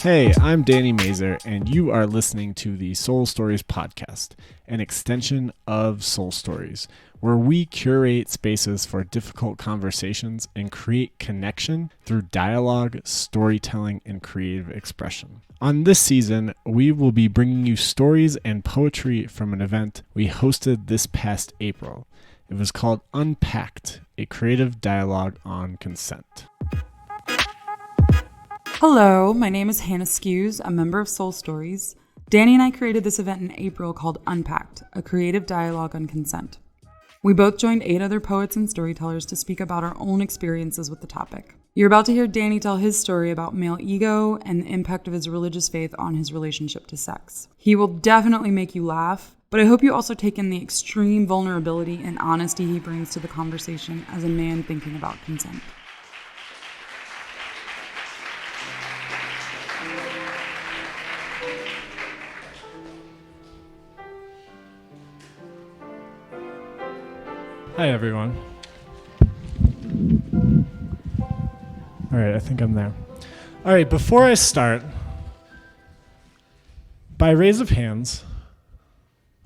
Hey, I'm Danny Mazur, and you are listening to the Soul Stories podcast, an extension of Soul Stories, where we curate spaces for difficult conversations and create connection through dialogue, storytelling, and creative expression. On this season, we will be bringing you stories and poetry from an event we hosted this past April. It was called Unpacked, a creative dialogue on consent. Hello, my name is Hannah Skews, a member of Soul Stories. Danny and I created this event in April called Unpacked, a creative dialogue on consent. We both joined 8 other poets and storytellers to speak about our own experiences with the topic. You're about to hear Danny tell his story about male ego and the impact of his religious faith on his relationship to sex. He will definitely make you laugh, but I hope you also take in the extreme vulnerability and honesty he brings to the conversation as a man thinking about consent. Hi, everyone. All right, I think I'm there. All right, before I start, by raise of hands,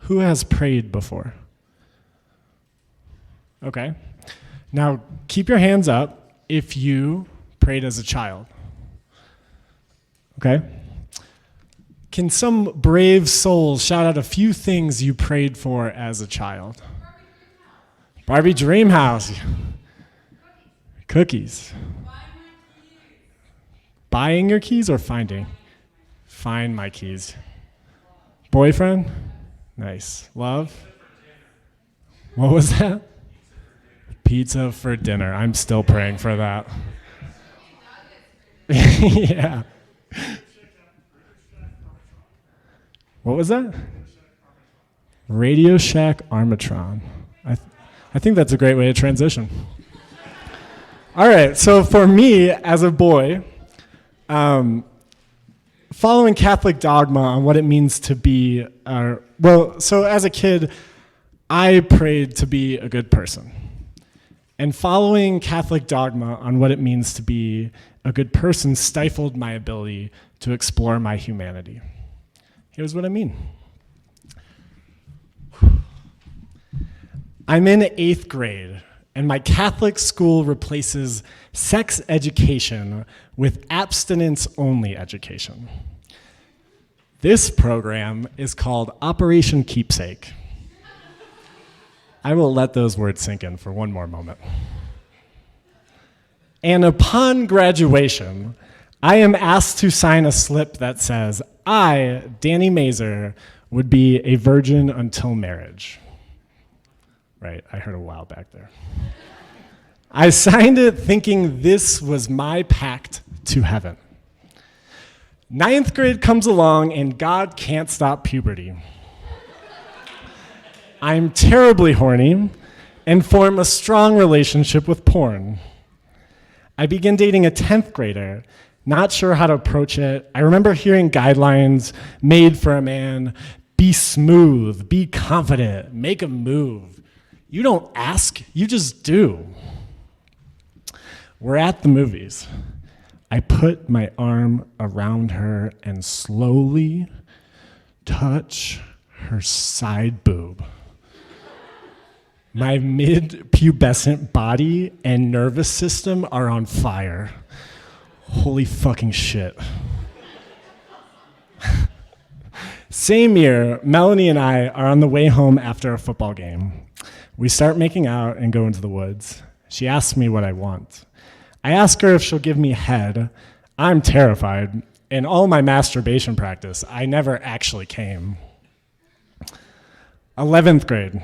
who has prayed before? Okay. Now, keep your hands up if you prayed as a child. Okay? Can some brave souls shout out a few things you prayed for as a child? Barbie Dreamhouse. Cookies. Buying your keys or finding? Find my keys. Boyfriend? Nice. Love? What was that? Pizza for dinner. I'm still praying for that. Yeah. What was that? Radio Shack Armatron. I think that's a great way to transition. All right, so for me as a boy, following Catholic dogma on what it means to be, so as a kid, I prayed to be a good person. And following Catholic dogma on what it means to be a good person stifled my ability to explore my humanity. Here's what I mean. I'm in 8th grade, and my Catholic school replaces sex education with abstinence-only education. This program is called Operation Keepsake. I will let those words sink in for one more moment. And upon graduation, I am asked to sign a slip that says, I, Danny Mazur, would be a virgin until marriage. Right, I heard a wow back there. I signed it thinking this was my pact to heaven. 9th grade comes along and God can't stop puberty. I'm terribly horny and form a strong relationship with porn. I begin dating a 10th grader, not sure how to approach it. I remember hearing guidelines made for a man: be smooth, be confident, make a move. You don't ask, you just do. We're at the movies. I put my arm around her and slowly touch her side boob. My mid-pubescent body and nervous system are on fire. Holy fucking shit. Same year, Melanie and I are on the way home after a football game. We start making out and go into the woods. She asks me what I want. I ask her if she'll give me head. I'm terrified. In all my masturbation practice, I never actually came. 11th grade.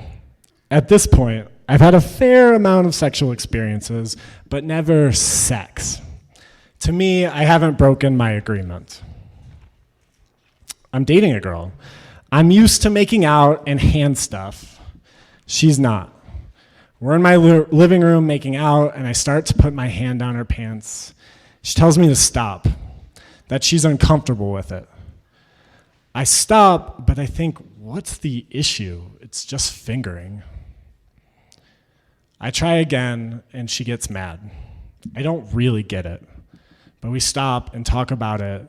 At this point, I've had a fair amount of sexual experiences, but never sex. To me, I haven't broken my agreement. I'm dating a girl. I'm used to making out and hand stuff. She's not. We're in my living room making out, and I start to put my hand down her pants. She tells me to stop, that she's uncomfortable with it. I stop, but I think, what's the issue? It's just fingering. I try again, and she gets mad. I don't really get it, but we stop and talk about it.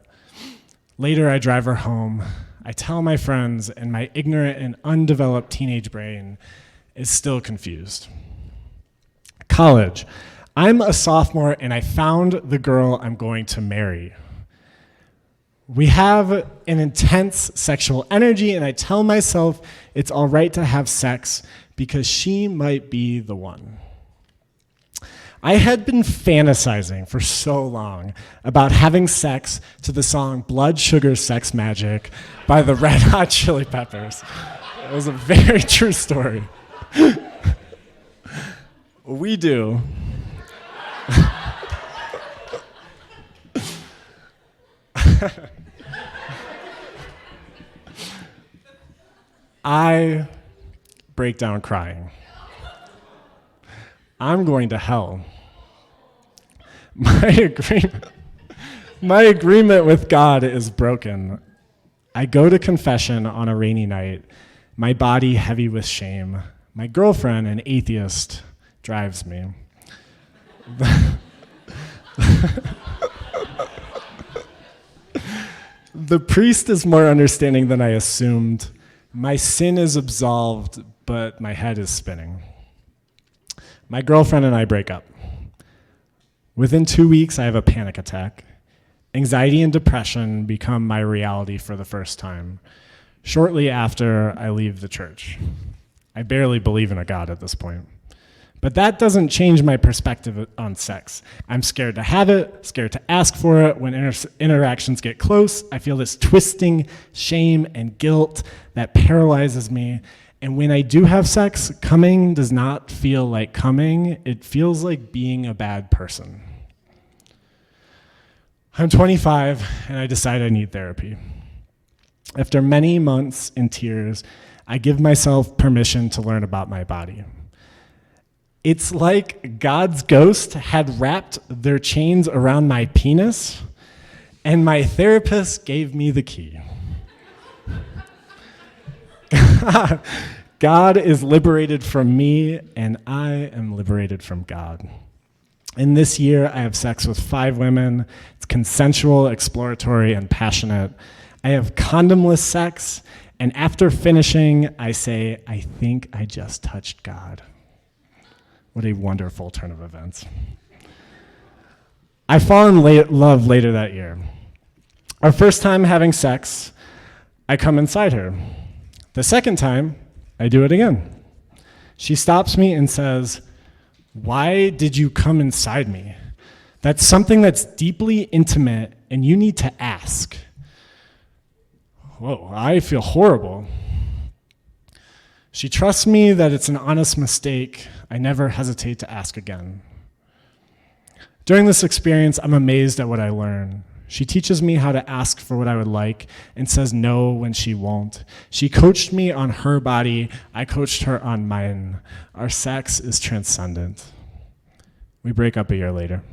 Later, I drive her home. I tell my friends, and my ignorant and undeveloped teenage brain is still confused. College. I'm a sophomore, and I found the girl I'm going to marry. We have an intense sexual energy, and I tell myself it's all right to have sex because she might be the one. I had been fantasizing for so long about having sex to the song Blood Sugar Sex Magic by the Red Hot Chili Peppers. It was a very true story. We do. I break down crying. I'm going to hell. My agreement with God is broken. I go to confession on a rainy night, my body heavy with shame. My girlfriend, an atheist, drives me. The priest is more understanding than I assumed. My sin is absolved, but my head is spinning. My girlfriend and I break up. Within 2 weeks, I have a panic attack. Anxiety and depression become my reality for the first time. Shortly after, I leave the church. I barely believe in a God at this point. But that doesn't change my perspective on sex. I'm scared to have it, scared to ask for it. When interactions get close, I feel this twisting shame and guilt that paralyzes me. And when I do have sex, coming does not feel like coming. It feels like being a bad person. I'm 25, and I decide I need therapy. After many months in tears, I give myself permission to learn about my body. It's like God's ghost had wrapped their chains around my penis, and my therapist gave me the key. God is liberated from me, and I am liberated from God. In this year, I have sex with 5 women. It's consensual, exploratory, and passionate. I have condomless sex, and after finishing, I say, I think I just touched God. What a wonderful turn of events. I fall in love later that year. Our first time having sex, I come inside her. The second time, I do it again. She stops me and says, "Why did you come inside me? That's something that's deeply intimate, and you need to ask." Whoa, I feel horrible. She trusts me that it's an honest mistake. I never hesitate to ask again. During this experience, I'm amazed at what I learn. She teaches me how to ask for what I would like and says no when she won't. She coached me on her body. I coached her on mine. Our sex is transcendent. We break up a year later.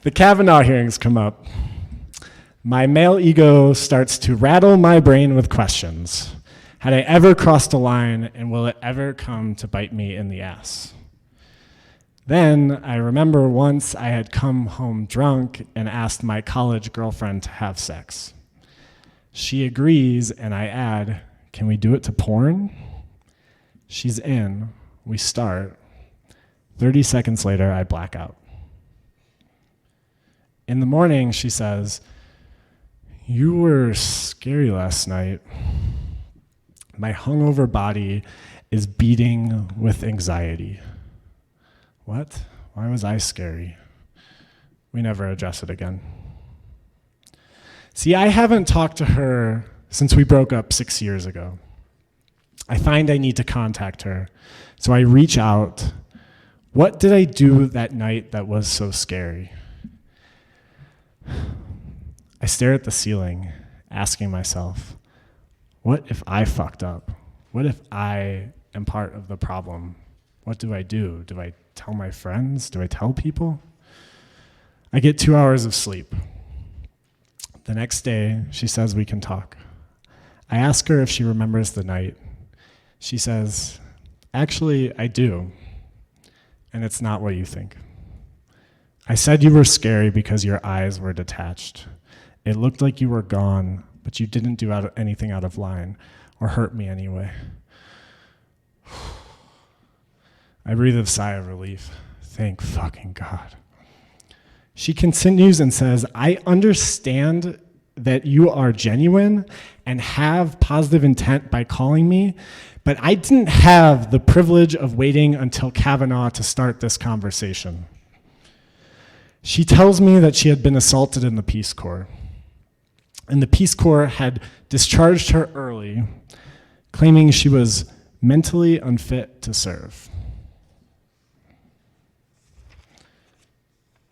The Kavanaugh hearings come up. My male ego starts to rattle my brain with questions. Had I ever crossed a line, and will it ever come to bite me in the ass? Then I remember once I had come home drunk and asked my college girlfriend to have sex. She agrees, and I add, "Can we do it to porn?" She's in. We start. 30 seconds later, I black out. In the morning, she says, "You were scary last night." My hungover body is beating with anxiety. What? Why was I scary? We never address it again. See, I haven't talked to her since we broke up 6 years ago. I find I need to contact her, so I reach out. What did I do that night that was so scary? I stare at the ceiling, asking myself, what if I fucked up? What if I am part of the problem? What do I do? Do I tell my friends? Do I tell people? I get 2 hours of sleep. The next day, she says we can talk. I ask her if she remembers the night. She says, "Actually, I do, and it's not what you think." I said you were scary because your eyes were detached. It looked like you were gone, but you didn't do anything out of line or hurt me anyway. I breathe a sigh of relief. Thank fucking God. She continues and says, I understand that you are genuine and have positive intent by calling me, but I didn't have the privilege of waiting until Kavanaugh to start this conversation. She tells me that she had been assaulted in the Peace Corps, and the Peace Corps had discharged her early, claiming she was mentally unfit to serve.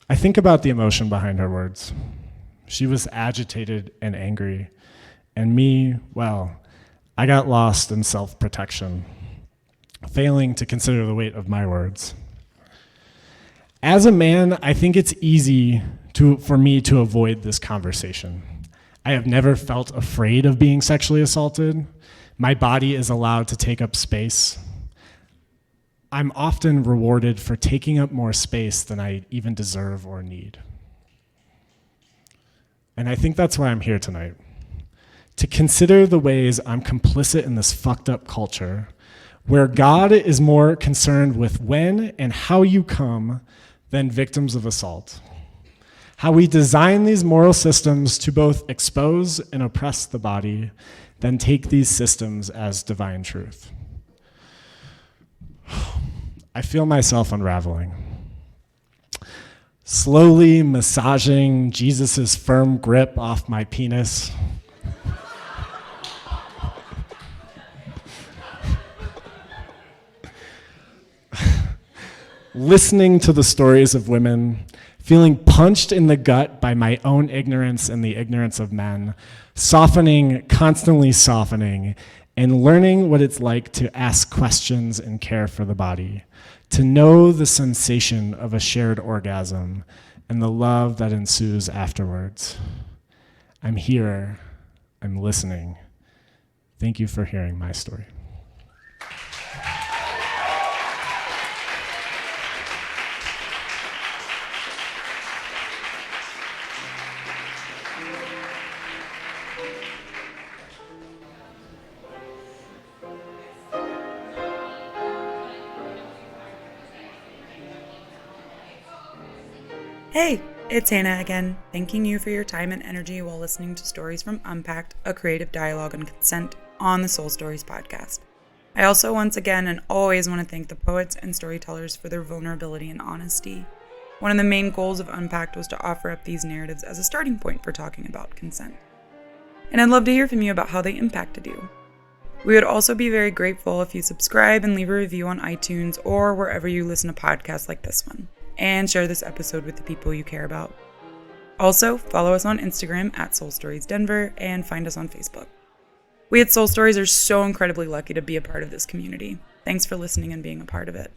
I think about the emotion behind her words. She was agitated and angry, and me, well, I got lost in self-protection, failing to consider the weight of my words. As a man, I think it's easy for me to avoid this conversation. I have never felt afraid of being sexually assaulted. My body is allowed to take up space. I'm often rewarded for taking up more space than I even deserve or need. And I think that's why I'm here tonight, to consider the ways I'm complicit in this fucked up culture, where God is more concerned with when and how you come than victims of assault. How we design these moral systems to both expose and oppress the body, then take these systems as divine truth. I feel myself unraveling. Slowly massaging Jesus' firm grip off my penis. Listening to the stories of women, feeling punched in the gut by my own ignorance and the ignorance of men, softening, constantly softening, and learning what it's like to ask questions and care for the body, to know the sensation of a shared orgasm and the love that ensues afterwards. I'm here, I'm listening. Thank you for hearing my story. Hey, it's Hannah again, thanking you for your time and energy while listening to stories from Unpacked, a creative dialogue on consent on the Soul Stories podcast. I also once again and always want to thank the poets and storytellers for their vulnerability and honesty. One of the main goals of Unpacked was to offer up these narratives as a starting point for talking about consent. And I'd love to hear from you about how they impacted you. We would also be very grateful if you subscribe and leave a review on iTunes or wherever you listen to podcasts like this one, and share this episode with the people you care about. Also, follow us on Instagram at Soul Stories Denver and find us on Facebook. We at Soul Stories are so incredibly lucky to be a part of this community. Thanks for listening and being a part of it.